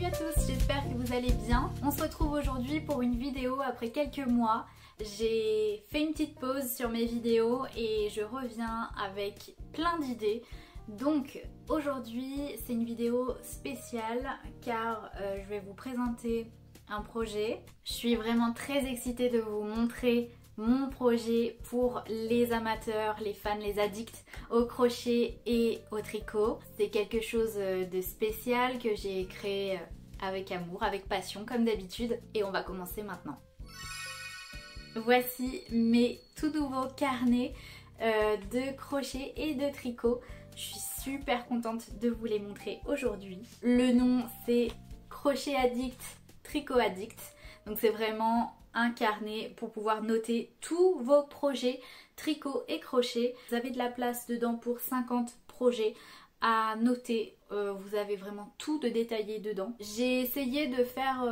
à tous, j'espère que vous allez bien. On se retrouve aujourd'hui pour une vidéo après quelques mois. J'ai fait une petite pause sur mes vidéos et je reviens avec plein d'idées. Donc aujourd'hui c'est une vidéo spéciale car je vais vous présenter un projet. Je suis vraiment très excitée de vous montrer mon projet pour les amateurs, les fans, les addicts au crochet et au tricot. C'est quelque chose de spécial que j'ai créé avec amour, avec passion comme d'habitude et on va commencer maintenant. Voici mes tout nouveaux carnets de crochet et de tricot. Je suis super contente de vous les montrer aujourd'hui. Le nom c'est Crochet Addict, Tricot Addict. Donc c'est vraiment un carnet pour pouvoir noter tous vos projets tricot et crochet. Vous avez de la place dedans pour 50 projets à noter. Vous avez vraiment tout de détaillé dedans. J'ai essayé de faire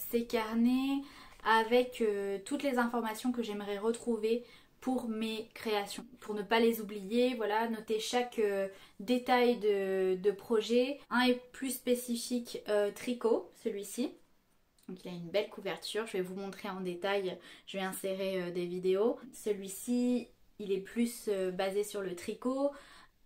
ces carnets avec toutes les informations que j'aimerais retrouver pour mes créations. Pour ne pas les oublier, voilà, noter chaque détail de projet. Un est plus spécifique tricot, celui-ci. Donc il a une belle couverture, je vais vous montrer en détail, je vais insérer des vidéos. Celui-ci, il est plus basé sur le tricot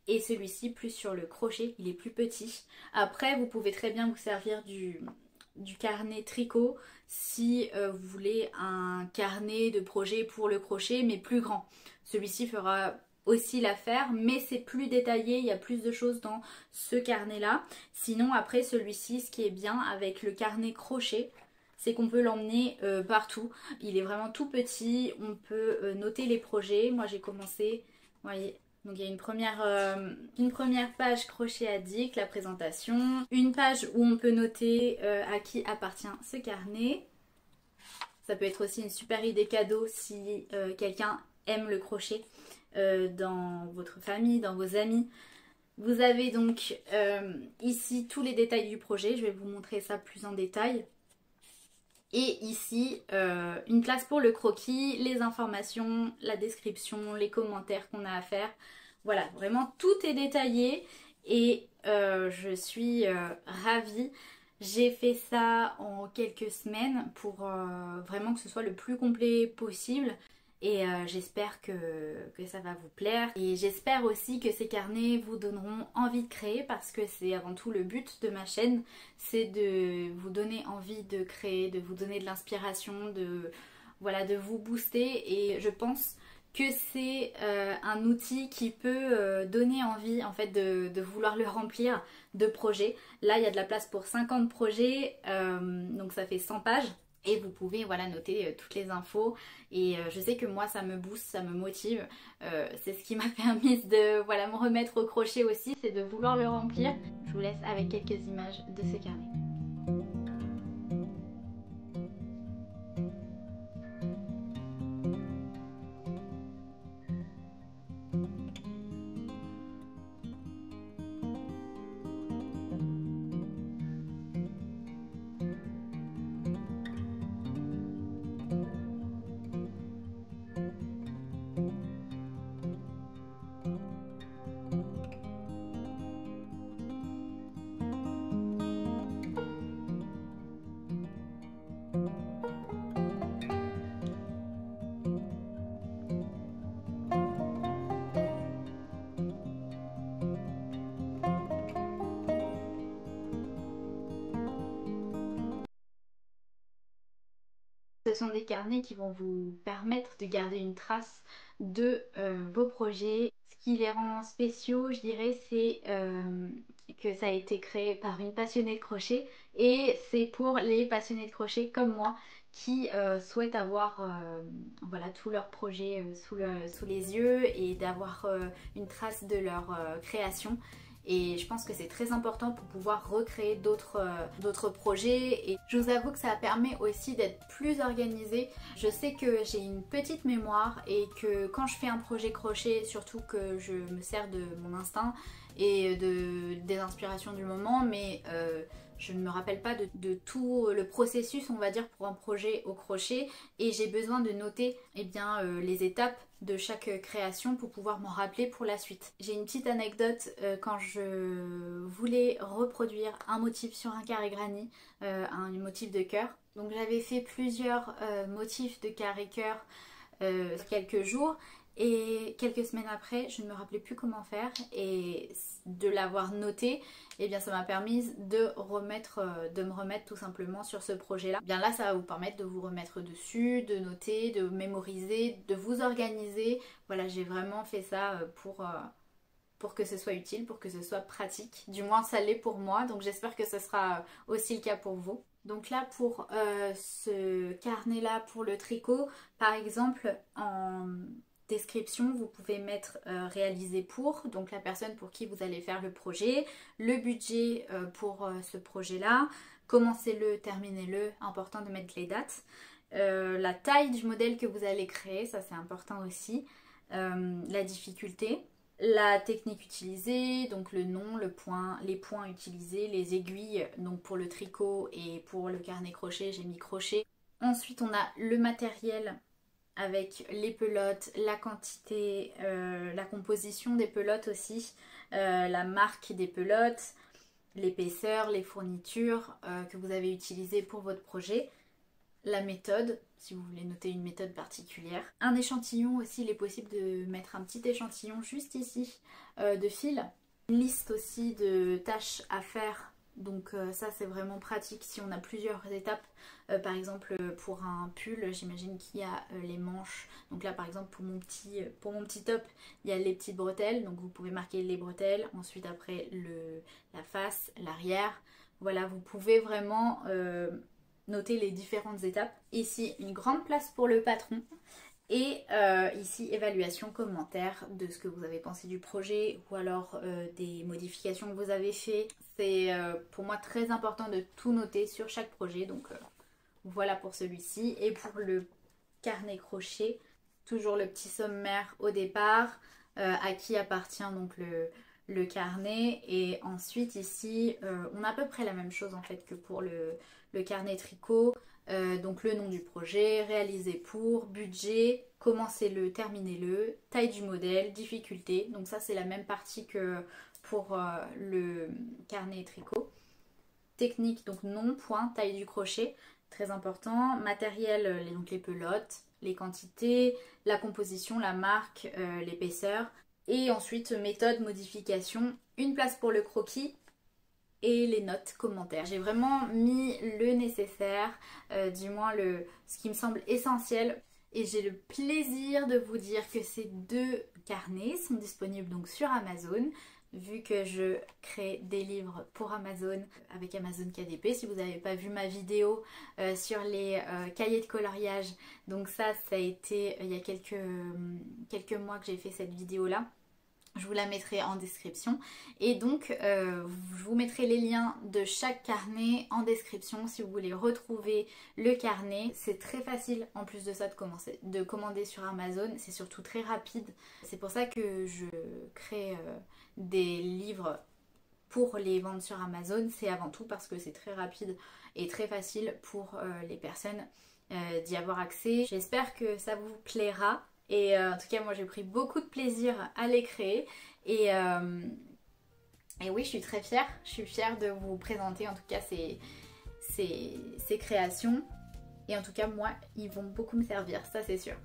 et celui-ci plus sur le crochet, il est plus petit. Après, vous pouvez très bien vous servir du carnet tricot si vous voulez un carnet de projet pour le crochet mais plus grand. Celui-ci fera aussi l'affaire mais c'est plus détaillé, il y a plus de choses dans ce carnet là. Sinon après celui-ci, ce qui est bien avec le carnet crochet, c'est qu'on peut l'emmener partout. Il est vraiment tout petit, on peut noter les projets. Moi j'ai commencé, vous voyez, donc il y a une première page crochet addict, la présentation. Une page où on peut noter à qui appartient ce carnet. Ça peut être aussi une super idée cadeau si quelqu'un aime le crochet dans votre famille, dans vos amis. Vous avez donc ici tous les détails du projet, je vais vous montrer ça plus en détail. Et ici, une place pour le croquis, les informations, la description, les commentaires qu'on a à faire. Voilà, vraiment tout est détaillé et je suis ravie. J'ai fait ça en quelques semaines pour vraiment que ce soit le plus complet possible. Et j'espère que ça va vous plaire. Et j'espère aussi que ces carnets vous donneront envie de créer parce que c'est avant tout le but de ma chaîne. C'est de vous donner envie de créer, de vous donner de l'inspiration, voilà, de vous booster. Et je pense que c'est un outil qui peut donner envie en fait de vouloir le remplir de projets. Là il y a de la place pour 50 projets, donc ça fait 100 pages. Et vous pouvez voilà, noter toutes les infos et je sais que moi ça me booste, ça me motive. C'est ce qui m'a permis de voilà, me remettre au crochet aussi, c'est de vouloir le remplir. Je vous laisse avec quelques images de ce carnet. Ce sont des carnets qui vont vous permettre de garder une trace de vos projets. Ce qui les rend spéciaux, je dirais, c'est que ça a été créé par une passionnée de crochet et c'est pour les passionnés de crochet comme moi qui souhaitent avoir voilà, tous leurs projets sous les yeux et d'avoir une trace de leur création. Et je pense que c'est très important pour pouvoir recréer d'autres projets. Et je vous avoue que ça permet aussi d'être plus organisée. Je sais que j'ai une petite mémoire et que quand je fais un projet crochet, surtout que je me sers de mon instinct et des inspirations du moment, mais je ne me rappelle pas de tout le processus, on va dire, pour un projet au crochet, et j'ai besoin de noter les étapes de chaque création pour pouvoir m'en rappeler pour la suite. J'ai une petite anecdote, quand je voulais reproduire un motif sur un carré granny, un motif de cœur. Donc j'avais fait plusieurs motifs de carré cœur quelques jours, et quelques semaines après je ne me rappelais plus comment faire, et de l'avoir noté, et bien ça m'a permis de me remettre tout simplement sur ce projet là. Bien là ça va vous permettre de vous remettre dessus, de noter, de mémoriser, de vous organiser. Voilà, j'ai vraiment fait ça pour que ce soit utile, pour que ce soit pratique. Du moins ça l'est pour moi, donc j'espère que ce sera aussi le cas pour vous. Donc là pour ce carnet là, pour le tricot, par exemple en description vous pouvez mettre réalisé pour, donc la personne pour qui vous allez faire le projet, le budget pour ce projet là, commencez-le, terminez-le, important de mettre les dates, la taille du modèle que vous allez créer, ça c'est important aussi, la difficulté, la technique utilisée, donc le nom, le point, les points utilisés, les aiguilles, donc pour le tricot et pour le carnet crochet, j'ai mis crochet. Ensuite on a le matériel avec les pelotes, la quantité, la composition des pelotes aussi, la marque des pelotes, l'épaisseur, les fournitures que vous avez utilisées pour votre projet, la méthode, si vous voulez noter une méthode particulière. Un échantillon aussi, il est possible de mettre un petit échantillon juste ici de fil. Une liste aussi de tâches à faire, donc ça c'est vraiment pratique si on a plusieurs étapes. Par exemple pour un pull, j'imagine qu'il y a les manches. Donc là par exemple pour mon petit top, il y a les petites bretelles, donc vous pouvez marquer les bretelles. Ensuite après la face, l'arrière. Voilà, vous pouvez vraiment noter les différentes étapes. Ici une grande place pour le patron. Et ici, évaluation, commentaire de ce que vous avez pensé du projet ou alors des modifications que vous avez fait. C'est pour moi très important de tout noter sur chaque projet. Donc voilà pour celui-ci. Et pour le carnet crochet, toujours le petit sommaire au départ, à qui appartient donc le carnet. Et ensuite ici, on a à peu près la même chose en fait que pour le carnet tricot. Donc le nom du projet, réalisé pour, budget, commencez-le, terminez-le, taille du modèle, difficulté. Donc ça c'est la même partie que pour le carnet tricot. Technique, donc nom, point, taille du crochet, très important. Matériel, donc les pelotes, les quantités, la composition, la marque, l'épaisseur. Et ensuite méthode, modification, une place pour le croquis et les notes, commentaires. J'ai vraiment mis le nécessaire, du moins ce qui me semble essentiel. Et j'ai le plaisir de vous dire que ces deux carnets sont disponibles donc sur Amazon, vu que je crée des livres pour Amazon avec Amazon KDP. Si vous n'avez pas vu ma vidéo sur les cahiers de coloriage, donc ça a été il y a quelques mois que j'ai fait cette vidéo là. Je vous la mettrai en description, et donc je vous mettrai les liens de chaque carnet en description si vous voulez retrouver le carnet. C'est très facile en plus de ça de commander sur Amazon, c'est surtout très rapide. C'est pour ça que je crée des livres pour les vendre sur Amazon, c'est avant tout parce que c'est très rapide et très facile pour les personnes d'y avoir accès. J'espère que ça vous plaira. Et en tout cas moi j'ai pris beaucoup de plaisir à les créer, et oui je suis très fière, de vous présenter en tout cas ces créations, et en tout cas moi ils vont beaucoup me servir, ça c'est sûr.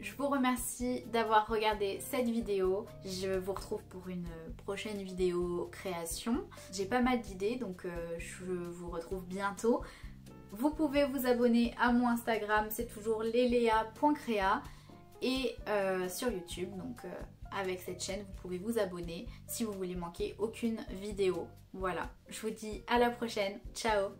Je vous remercie d'avoir regardé cette vidéo, je vous retrouve pour une prochaine vidéo création. J'ai pas mal d'idées donc je vous retrouve bientôt. Vous pouvez vous abonner à mon Instagram, c'est toujours lelea.crea. Et sur YouTube, donc avec cette chaîne vous pouvez vous abonner si vous voulez manquer aucune vidéo. Voilà, je vous dis à la prochaine, ciao.